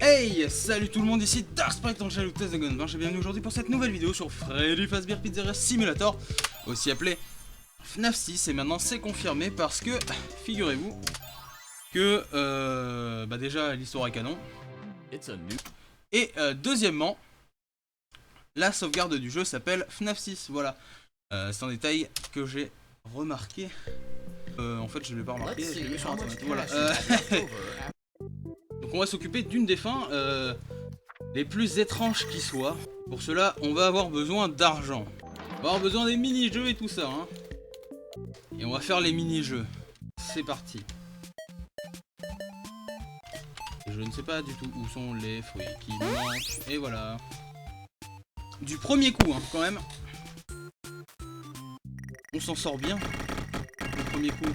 Hey, salut tout le monde, ici Darksprite en Chalouk Test de Gunbench et bienvenue aujourd'hui pour cette nouvelle vidéo sur Freddy Fazbear Pizzeria Simulator, aussi appelé FNAF 6. Et maintenant c'est confirmé parce que, figurez-vous, que déjà l'histoire est canon. Et deuxièmement, la sauvegarde du jeu s'appelle FNAF 6, voilà. C'est un détail que j'ai remarqué. En fait je ne l'ai pas remarqué, je l'ai vu sur internet, voilà. Donc on va s'occuper d'une des fins les plus étranges qui soient. Pour cela, on va avoir besoin d'argent. On va avoir besoin des mini-jeux et tout ça. Hein. Et on va faire les mini-jeux. C'est parti. Et je ne sais pas du tout où sont les fruits qui me manquent. Et voilà. Du premier coup, hein, quand même. On s'en sort bien. Du premier coup.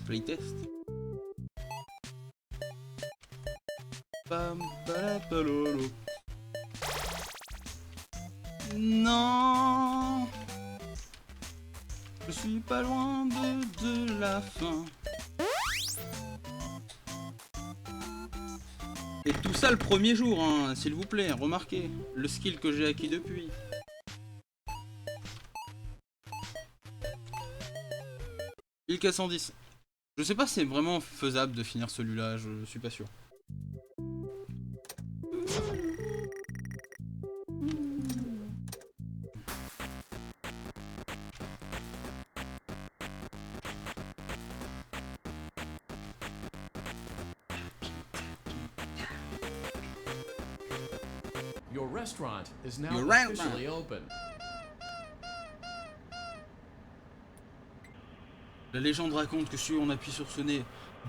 Playtest. Non, je suis pas loin de la fin. Et tout ça le premier jour, hein, s'il vous plaît, remarquez le skill que j'ai acquis depuis. Il k 110. Je sais pas si c'est vraiment faisable de finir celui-là, je suis pas sûr. Your restaurant is now officially open. La légende raconte que si on appuie sur ce nez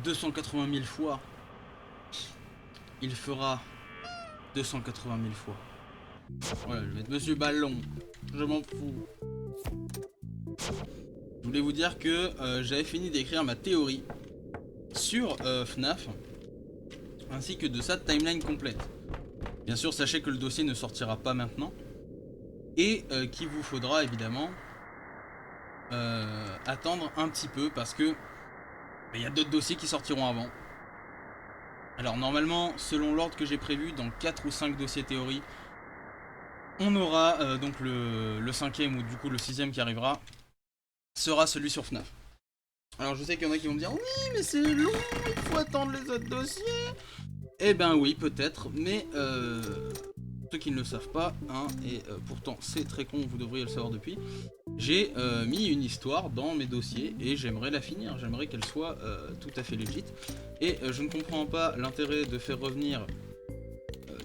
280 000 fois, il fera 280 000 fois. Voilà, je vais mettre Monsieur Ballon. Je m'en fous. Je voulais vous dire que j'avais fini d'écrire ma théorie sur FNAF, ainsi que de sa timeline complète. Bien sûr, sachez que le dossier ne sortira pas maintenant, et qu'il vous faudra évidemment attendre un petit peu, parce que il y a d'autres dossiers qui sortiront avant. Alors normalement, selon l'ordre que j'ai prévu, dans 4 ou 5 dossiers théorie, on aura donc le 5ème ou du coup le 6ème qui arrivera, sera celui sur FNAF. Alors je sais qu'il y en a qui vont me dire, oui mais c'est long, il faut attendre les autres dossiers. Eh ben oui, peut-être, mais ceux qui ne le savent pas, hein, et pourtant c'est très con, vous devriez le savoir depuis, j'ai mis une histoire dans mes dossiers et j'aimerais la finir, j'aimerais qu'elle soit tout à fait légite. Et je ne comprends pas l'intérêt de faire revenir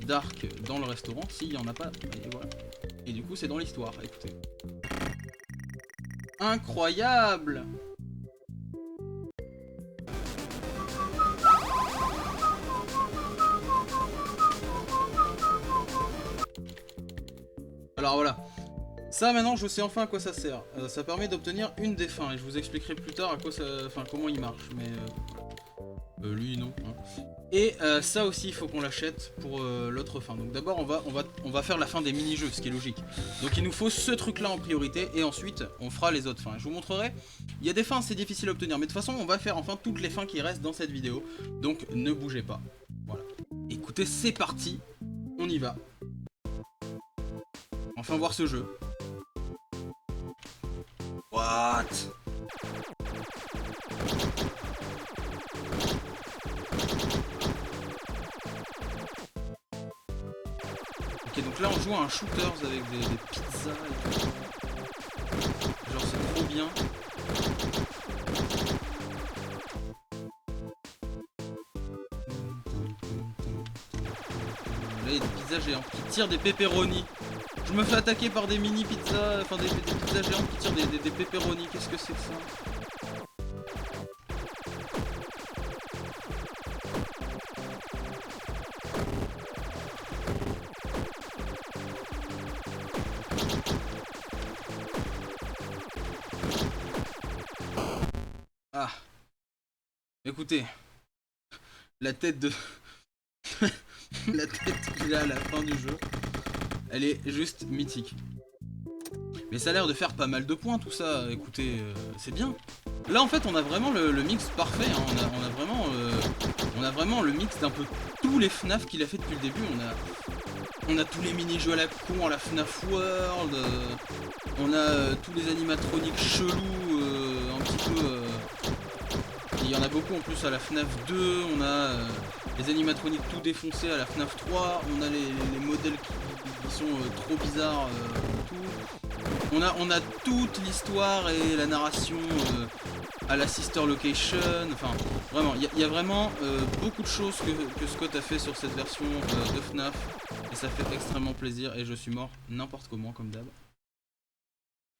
Dark dans le restaurant s'il n'y en a pas, et voilà. Et du coup c'est dans l'histoire, écoutez. Incroyable! Alors voilà, ça maintenant je sais enfin à quoi ça sert. Ça permet d'obtenir une des fins et je vous expliquerai plus tard à quoi ça, enfin comment il marche. Mais lui non. Hein. Et ça aussi il faut qu'on l'achète pour l'autre fin. Donc d'abord on va faire la fin des mini-jeux, ce qui est logique. Donc il nous faut ce truc là en priorité et ensuite on fera les autres fins. Je vous montrerai. Il y a des fins assez difficiles à obtenir, mais de toute façon on va faire enfin toutes les fins qui restent dans cette vidéo. Donc ne bougez pas. Voilà. Écoutez, c'est parti. On y va. Enfin voir ce jeu. What? Ok, donc là on joue à un shooters avec des pizzas et tout. Genre c'est trop bien. Là il y a des pizzas géants qui tirent des pepperonis. Je me fais attaquer par des mini pizzas, enfin des pizzas géantes qui tirent des pepperonis. Qu'est-ce que c'est que ça? Ah. Écoutez. La tête de... la tête qu'il a à la fin du jeu. Elle est juste mythique. Mais ça a l'air de faire pas mal de points tout ça, écoutez, c'est bien. Là en fait on a vraiment le mix parfait, hein. On a vraiment le mix d'un peu tous les FNAF qu'il a fait depuis le début. On a tous les mini-jeux à la con à la FNAF World, on a tous les animatroniques chelous, un petit peu... il y en a beaucoup en plus à la FNAF 2, on a les animatroniques tout défoncés à la FNAF 3, on a les modèles qui sont trop bizarres, tout. On a toute l'histoire et la narration à la Sister Location, enfin vraiment, il y a vraiment beaucoup de choses que Scott a fait sur cette version de FNAF, et ça fait extrêmement plaisir, et je suis mort n'importe comment comme d'hab.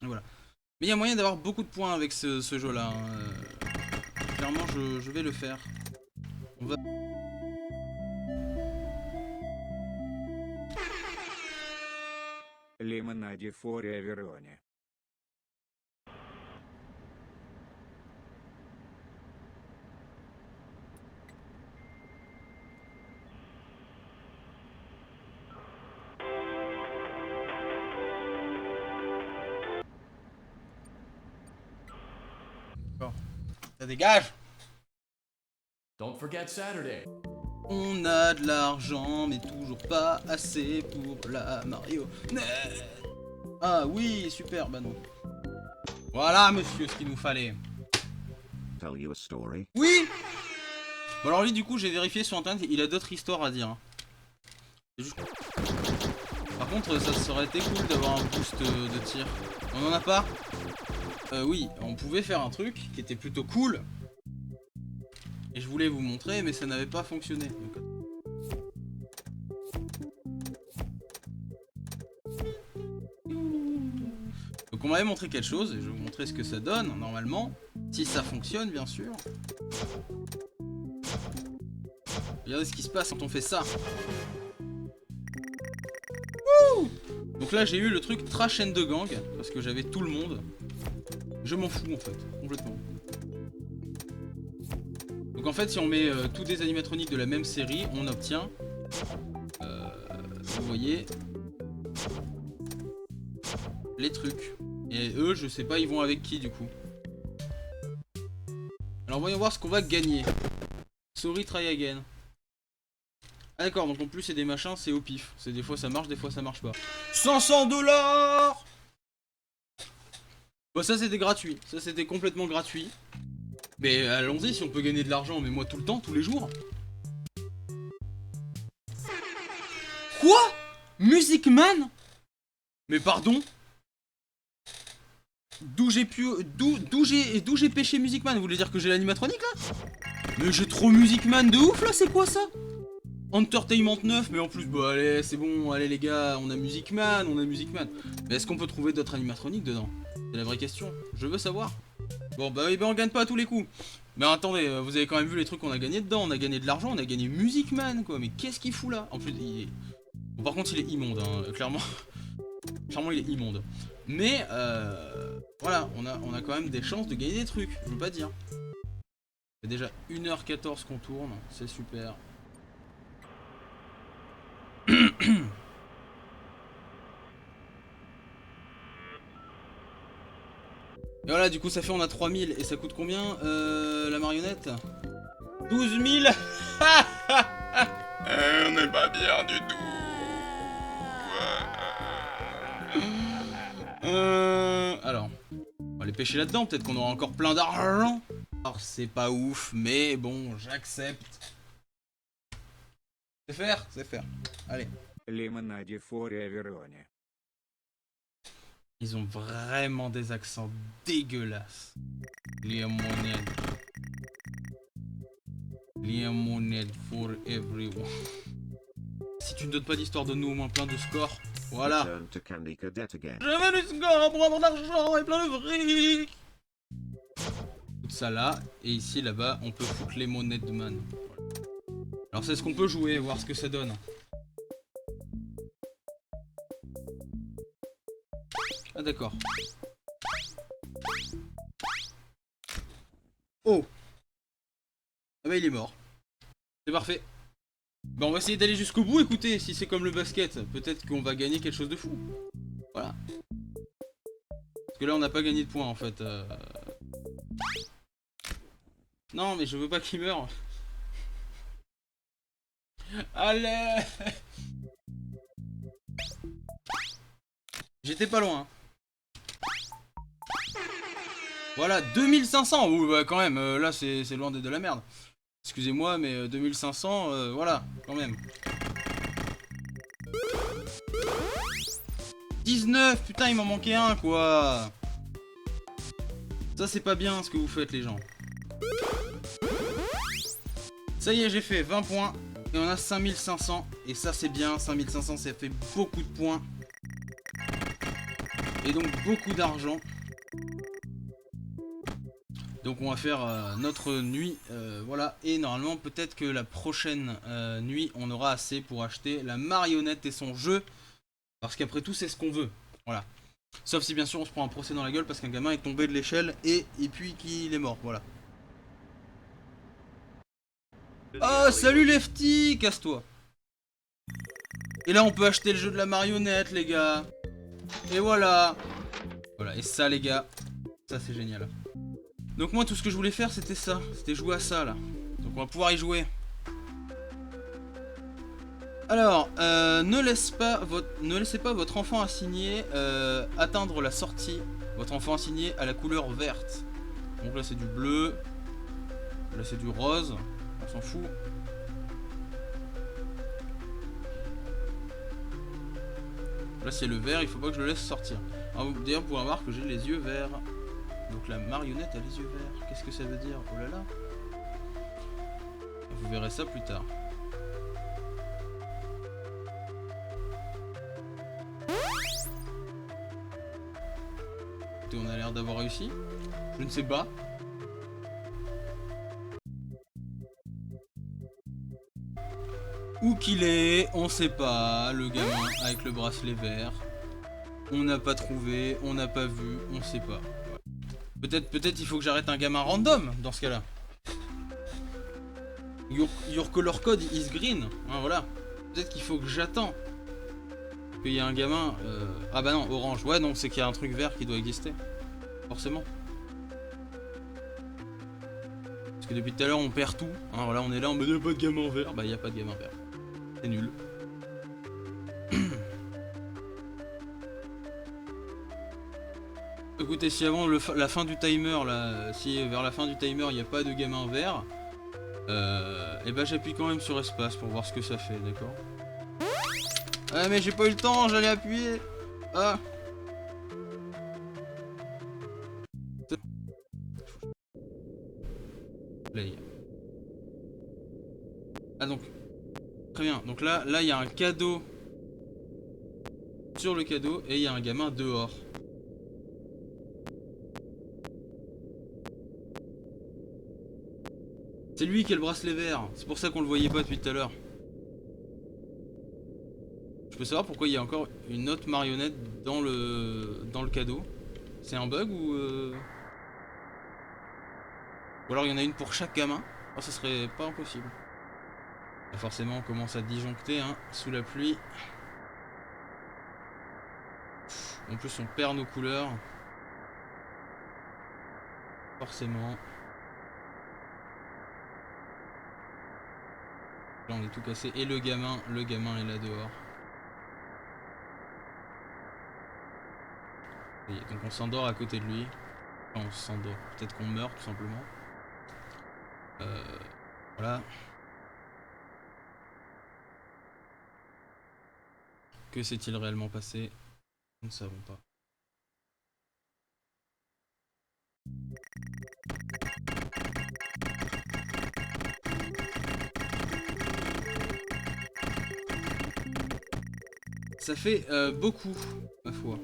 Voilà. Mais il y a moyen d'avoir beaucoup de points avec ce jeu là, hein. Clairement je vais le faire. On va... Лимонади Фория Вероне. Bon. Ça dégage. Don't forget Saturday. On a de l'argent, mais toujours pas assez pour la marionnette. Ah oui, super, bah non. Voilà, monsieur, ce qu'il nous fallait. Tell you a story. Oui. Bon alors lui, du coup, j'ai vérifié sur internet, il a d'autres histoires à dire. Juste... Par contre, ça serait été cool d'avoir un boost de tir. On en a pas? Oui, on pouvait faire un truc qui était plutôt cool. Et je voulais vous montrer, mais ça n'avait pas fonctionné. Donc on m'avait montré quelque chose, et je vais vous montrer ce que ça donne, normalement. Si ça fonctionne, bien sûr. Regardez ce qui se passe quand on fait ça. Wouh! Donc là j'ai eu le truc Trash and the Gang, parce que j'avais tout le monde. Je m'en fous en fait, complètement. Donc en fait si on met tous des animatroniques de la même série, on obtient, vous voyez, les trucs. Et eux je sais pas ils vont avec qui du coup. Alors voyons voir ce qu'on va gagner. Sorry try again. Ah d'accord, donc en plus c'est des machins, c'est au pif. C'est des fois ça marche, des fois ça marche pas. 500 $. Bon ça c'était gratuit, ça c'était complètement gratuit. Mais allons-y si on peut gagner de l'argent, mais moi tout le temps, tous les jours. Quoi? Music Man? Mais pardon? D'où j'ai pêché Music Man? Vous voulez dire que j'ai l'animatronique là? Mais j'ai trop Music Man de ouf là, c'est quoi ça? Entertainment 9, mais en plus, bah allez, c'est bon, allez les gars, on a Music Man, on a Music Man. Mais est-ce qu'on peut trouver d'autres animatroniques dedans? C'est la vraie question, je veux savoir. Bon bah oui, bah on gagne pas à tous les coups. Mais attendez, vous avez quand même vu les trucs qu'on a gagné dedans, on a gagné de l'argent, on a gagné Music Man quoi, mais qu'est-ce qu'il fout là? En plus, il est... Bon, par contre il est immonde, hein, clairement. Clairement il est immonde. Mais voilà, on a quand même des chances de gagner des trucs, je veux pas dire. C'est déjà 1h14 qu'on tourne, c'est super. Et voilà, du coup ça fait on a 3000 et ça coûte combien la marionnette? 12 000. On n'est pas bien du tout. Alors, on va les pêcher là-dedans, peut-être qu'on aura encore plein d'argent. Alors c'est pas ouf, mais bon, j'accepte. C'est faire, c'est faire. Allez. Лимонади Фория Вероне. Ils ont vraiment des accents dégueulasses. Lemonade. Lemonade for everyone. Si tu ne donnes pas d'histoire, donne-nous au moins plein de scores. Voilà. Return to Candy Cadet again. Je veux du score pour avoir de l'argent et plein de fric. Tout ça là. Et ici, là-bas, on peut foutre Lemonade Man. Voilà. Alors c'est ce qu'on peut jouer, voir ce que ça donne. Ah d'accord. Oh. Ah bah il est mort. C'est parfait. Bah on va essayer d'aller jusqu'au bout, écoutez, si c'est comme le basket, peut-être qu'on va gagner quelque chose de fou. Voilà. Parce que là on n'a pas gagné de points en fait. Non, mais je veux pas qu'il meure. Allez. J'étais pas loin. Voilà, 2500. Ouh, bah quand même, là c'est loin d'être de la merde. Excusez-moi, mais 2500, voilà, quand même. 19, putain, il m'en manquait un, quoi. Ça, c'est pas bien ce que vous faites, les gens. Ça y est, j'ai fait 20 points. Et on a 5500. Et ça, c'est bien. 5500, ça fait beaucoup de points. Et donc, beaucoup d'argent. Donc, on va faire notre nuit. Voilà. Et normalement, peut-être que la prochaine nuit, on aura assez pour acheter la marionnette et son jeu. Parce qu'après tout, c'est ce qu'on veut. Voilà. Sauf si, bien sûr, on se prend un procès dans la gueule parce qu'un gamin est tombé de l'échelle et puis qu'il est mort. Voilà. Oh, salut Lefty, casse-toi. Et là, on peut acheter le jeu de la marionnette, les gars. Et voilà. Voilà, et ça, les gars, ça, c'est génial. Donc moi, tout ce que je voulais faire, c'était ça. C'était jouer à ça, là. Donc on va pouvoir y jouer. Alors, ne laissez pas votre enfant assigné atteindre la sortie. Votre enfant assigné à la couleur verte. Donc là, c'est du bleu. Là, c'est du rose. On s'en fout. Là, c'est le vert, il faut pas que je le laisse sortir. D'ailleurs, vous pourrez voir que j'ai les yeux verts. Donc la marionnette a les yeux verts. Qu'est-ce que ça veut dire? Oh là là. Vous verrez ça plus tard. Écoutez, on a l'air d'avoir réussi. Je ne sais pas. Où qu'il est, on sait pas, le gamin avec le bracelet vert. On n'a pas trouvé, on n'a pas vu, on sait pas. Ouais. Peut-être il faut que j'arrête un gamin random dans ce cas-là. Your color code is green. Hein, voilà. Peut-être qu'il faut que j'attends qu'il y ait un gamin. Ah bah non, orange. Ouais, non, c'est qu'il y a un truc vert qui doit exister. Forcément. Parce que depuis tout à l'heure, on perd tout. Hein, voilà, on est là, on me dit pas de gamin vert. Bah, il n'y a pas de gamin vert. C'est nul. Écoutez, si avant la fin du timer, là, si vers la fin du timer il n'y a pas de gamin vert, et bah j'appuie quand même sur espace pour voir ce que ça fait, d'accord? Ah mais j'ai pas eu le temps, j'allais appuyer. Ah. Play. Ah donc, très bien. Donc là il y a un cadeau sur le cadeau et il y a un gamin dehors. C'est lui qui a le bracelet vert. C'est pour ça qu'on le voyait pas depuis tout à l'heure. Je peux savoir pourquoi il y a encore une autre marionnette dans le cadeau. C'est un bug ou alors il y en a une pour chaque gamin. Oh, ça serait pas impossible. Et forcément on commence à disjoncter hein, sous la pluie. En plus on perd nos couleurs. Forcément. Là on est tout cassé et le gamin est là dehors. Donc on s'endort à côté de lui. Enfin on s'endort, peut-être qu'on meurt tout simplement. Voilà. Que s'est-il réellement passé? Nous ne savons pas. Ça fait beaucoup, ma foi.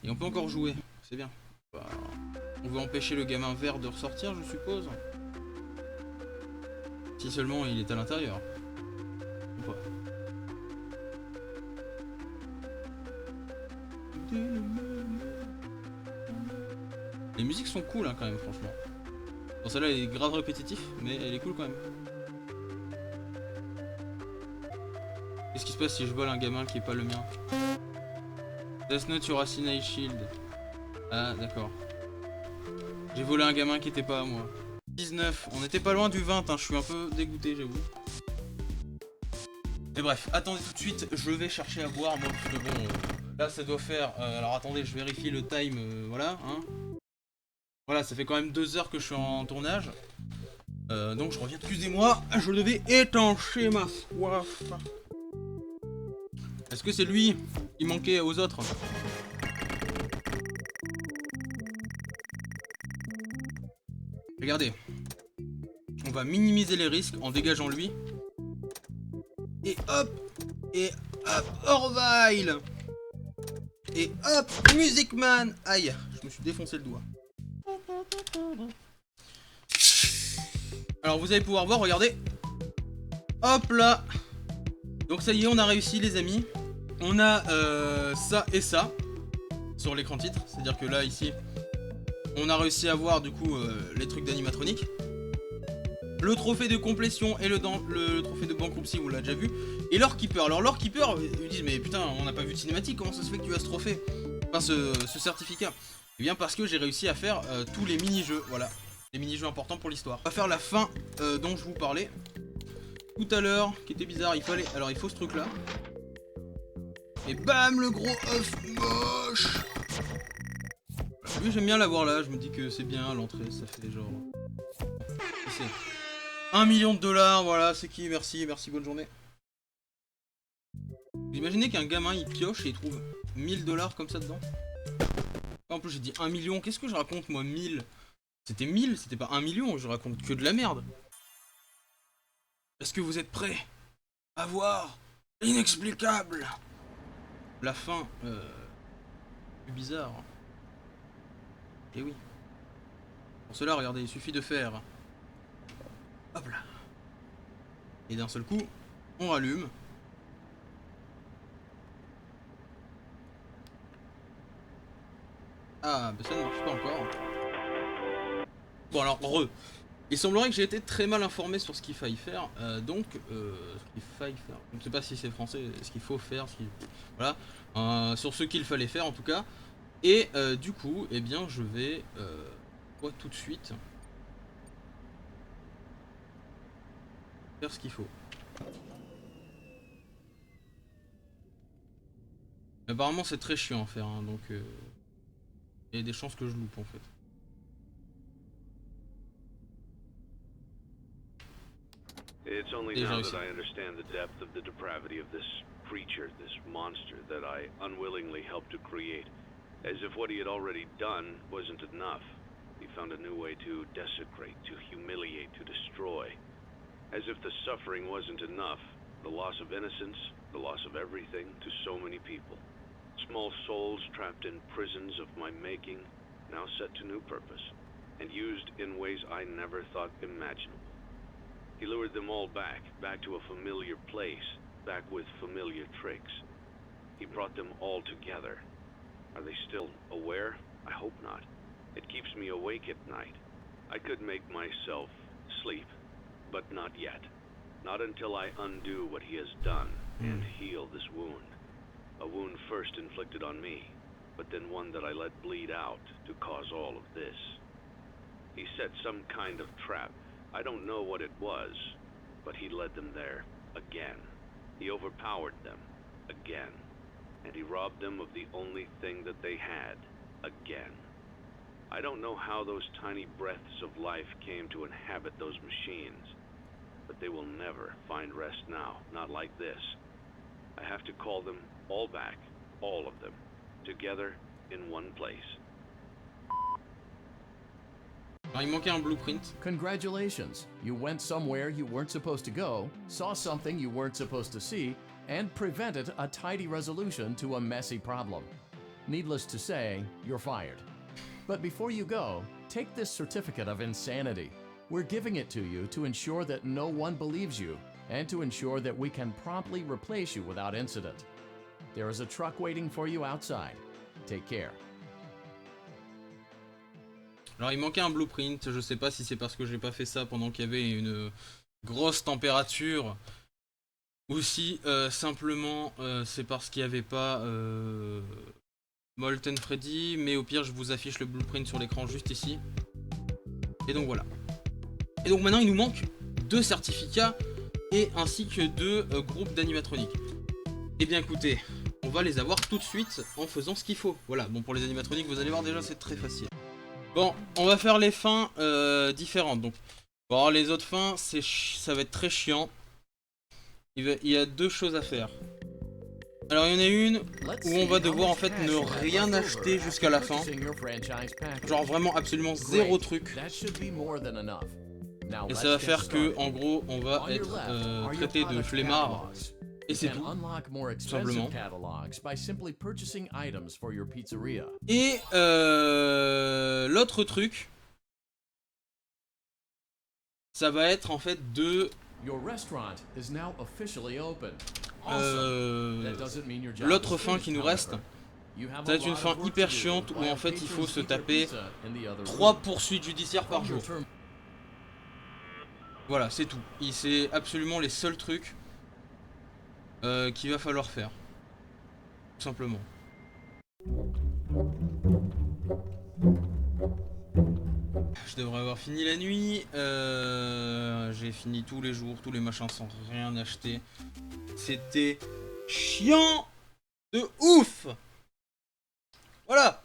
Et on peut encore jouer, c'est bien. Bah, on veut empêcher le gamin vert de ressortir, je suppose. Si seulement il est à l'intérieur. Ou pas. Les musiques sont cool hein, quand même, franchement. Bon, celle-là elle est grave répétitif, mais elle est cool quand même. Qu'est-ce qui se passe si je vole un gamin qui est pas le mien? Death Note sur Assassin's Shield. Ah, d'accord. J'ai volé un gamin qui était pas à moi. 19, on était pas loin du 20, hein. Je suis un peu dégoûté, j'avoue. Mais bref, attendez tout de suite, je vais chercher à boire, moi, parce que bon, là ça doit faire... alors attendez, je vérifie le time, voilà, hein. Voilà, ça fait quand même 2 heures que je suis en tournage. Donc je reviens, excusez-moi, je devais étancher ma soif. Est-ce que c'est lui qui manquait aux autres? Regardez. On va minimiser les risques en dégageant lui. Et hop! Et hop! Orville! Et hop! Music Man! Aïe! Je me suis défoncé le doigt. Alors vous allez pouvoir voir, regardez. Hop là! Donc ça y est, on a réussi les amis. On a ça et ça sur l'écran titre. C'est-à-dire que là, ici, on a réussi à voir du coup les trucs d'animatronique. Le trophée de complétion et le trophée de bankruptcy, vous l'avez déjà vu. Et Lore Keeper. Alors Lore Keeper, ils disent mais putain, on n'a pas vu de cinématique, comment ça se fait que tu as ce trophée? Enfin ce certificat. Eh bien parce que j'ai réussi à faire tous les mini-jeux, voilà. Les mini-jeux importants pour l'histoire. On va faire la fin dont je vous parlais tout à l'heure, qui était bizarre. Il faut ce truc là. Et bam, le gros œuf moche. Lui j'aime bien l'avoir là, je me dis que c'est bien à l'entrée, ça fait genre... C'est 1 million de dollars, voilà, c'est qui? Merci, bonne journée. Vous imaginez qu'un gamin il pioche et il trouve 1000 dollars comme ça dedans? En plus j'ai dit 1 million, qu'est-ce que je raconte moi? 1000? C'était 1000, c'était pas 1 million, je raconte que de la merde. Est-ce que vous êtes prêts à voir l'inexplicable? La fin, plus bizarre. Et oui. Pour cela, regardez, il suffit de faire... Hop là. Et d'un seul coup, on rallume. Ah, bah ça ne marche pas encore. Bon alors, il semblerait que j'ai été très mal informé sur ce qu'il faille faire, donc, ce qu'il faille faire, je ne sais pas si c'est français, ce qu'il faut faire, voilà, sur ce qu'il fallait faire en tout cas, et du coup, eh bien, je vais, tout de suite, faire ce qu'il faut. Apparemment c'est très chiant à faire, hein, donc, il y a des chances que je loupe en fait. It's only now that I understand the depth of the depravity of this creature, this monster that I unwillingly helped to create. As if what he had already done wasn't enough. He found a new way to desecrate, to humiliate, to destroy. As if the suffering wasn't enough, the loss of innocence, the loss of everything to so many people. Small souls trapped in prisons of my making, now set to new purpose, and used in ways I never thought imaginable. He lured them all back to a familiar place, back with familiar tricks. He brought them all together. Are they still aware? I hope not. It keeps me awake at night. I could make myself sleep, but not yet. Not until I undo what he has done and heal this wound. A wound first inflicted on me, but then one that I let bleed out to cause all of this. He set some kind of trap. I don't know what it was, but he led them there, again. He overpowered them, again. And he robbed them of the only thing that they had, again. I don't know how those tiny breaths of life came to inhabit those machines, but they will never find rest now, not like this. I have to call them all back, all of them, together in one place. Alors, il manquait un blueprint. Congratulations. You went somewhere you weren't supposed to go, saw something you weren't supposed to see, and prevented a tidy resolution to a messy problem. Needless to say, you're fired. But before you go, take this certificate of insanity. We're giving it to you to ensure that no one believes you, and to ensure that we can promptly replace you without incident. There is a truck waiting for you outside. Take care. Alors il manquait un blueprint, je sais pas si c'est parce que j'ai pas fait ça pendant qu'il y avait une grosse température, ou si simplement c'est parce qu'il n'y avait pas Molten Freddy, mais au pire je vous affiche le blueprint sur l'écran juste ici. Et donc voilà. Et donc maintenant il nous manque 2 certificats et ainsi que 2 groupes d'animatroniques. Et bien écoutez, on va les avoir tout de suite en faisant ce qu'il faut. Voilà, bon pour les animatroniques vous allez voir déjà c'est très facile. Bon, on va faire les fins différentes. Donc, bon, les autres fins, ça va être très chiant. Il y a 2 choses à faire. Alors, il y en a une où on va devoir en fait ne rien acheter jusqu'à la fin. Genre vraiment absolument 0 truc. Et ça va faire que, en gros, on va être traité de flemmard. Et c'est tout, simplement. Et l'autre truc, ça va être en fait de l'autre fin qui nous reste. Ça va être une fin hyper chiante où en fait il faut se taper 3 poursuites judiciaires par jour. Voilà, c'est tout. C'est absolument les seuls trucs qu'il va falloir faire. Tout simplement. Je devrais avoir fini la nuit. J'ai fini tous les jours, tous les machins sans rien acheter. C'était chiant de ouf. Voilà.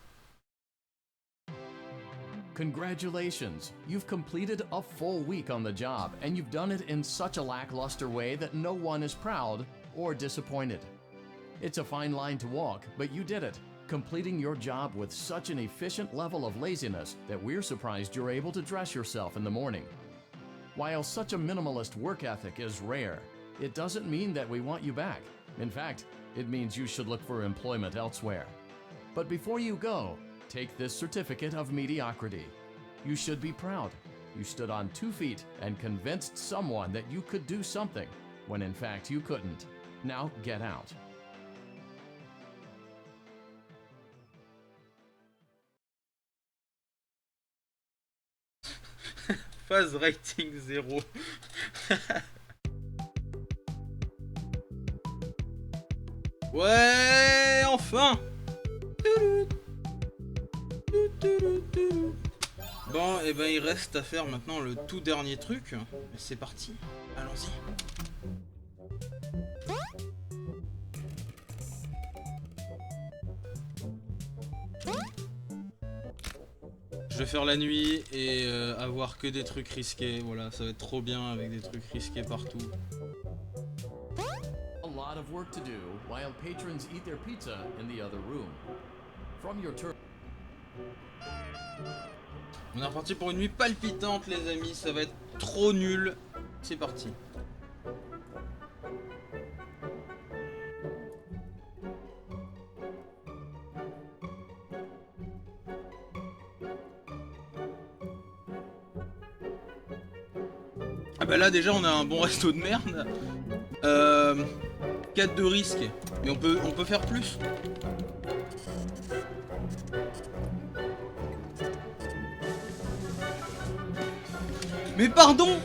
Congratulations! You've completed a full week on the job, and you've done it in such a lackluster way that no one is proud or disappointed. It's a fine line to walk, but you did it, completing your job with such an efficient level of laziness that we're surprised you're able to dress yourself in the morning. While such a minimalist work ethic is rare, it doesn't mean that we want you back. In fact, it means you should look for employment elsewhere. But before you go, take this certificate of mediocrity. You should be proud. You stood on 2 feet and convinced someone that you could do something, when in fact you couldn't. Now get out. Phase rating 0. Ouais, enfin. Bon, et ben il reste à faire maintenant le tout dernier truc. C'est parti, allons-y. Je vais faire la nuit et avoir que des trucs risqués. Voilà, ça va être trop bien avec des trucs risqués partout. A lot of work to do while patrons eat their pizza in the other room. From your turn. On est reparti pour une nuit palpitante les amis, ça va être trop nul. C'est parti. Ah bah là déjà on a un bon resto de merde. 4 de risque. Mais on peut faire plus. Mais pardon!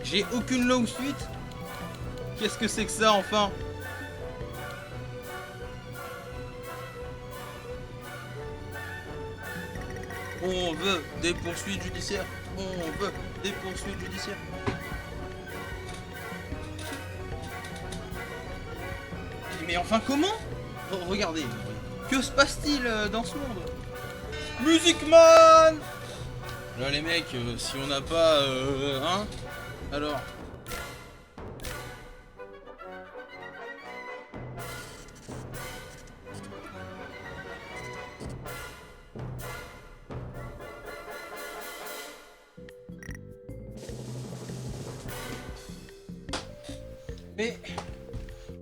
J'ai aucune low suite. Qu'est-ce que c'est que ça enfin? On veut des poursuites judiciaires. On veut des poursuites judiciaires. Mais enfin comment? Regardez. Que se passe-t-il dans ce monde? Music Man! Là les mecs, si on n'a pas... hein? Alors... Mais...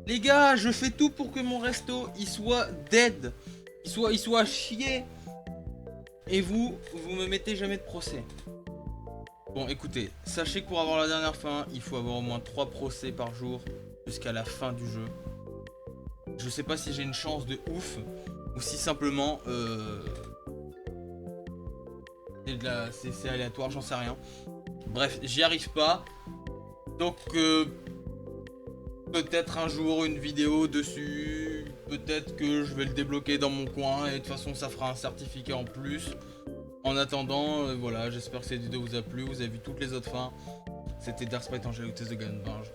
Les gars, je fais tout pour que mon resto, il soit dead. Il soit chié. Et vous me mettez jamais de procès. Bon, écoutez, sachez que pour avoir la dernière fin, il faut avoir au moins 3 procès par jour jusqu'à la fin du jeu. Je sais pas si j'ai une chance de ouf ou si simplement c'est aléatoire, j'en sais rien. Bref, j'y arrive pas. Donc peut-être un jour une vidéo dessus. peut-être que je vais le débloquer dans mon coin et de toute façon ça fera un certificat en plus. En attendant, voilà, j'espère que cette vidéo vous a plu, vous avez vu toutes les autres fins. C'était Dark Sprite Angel Test de Gunbange.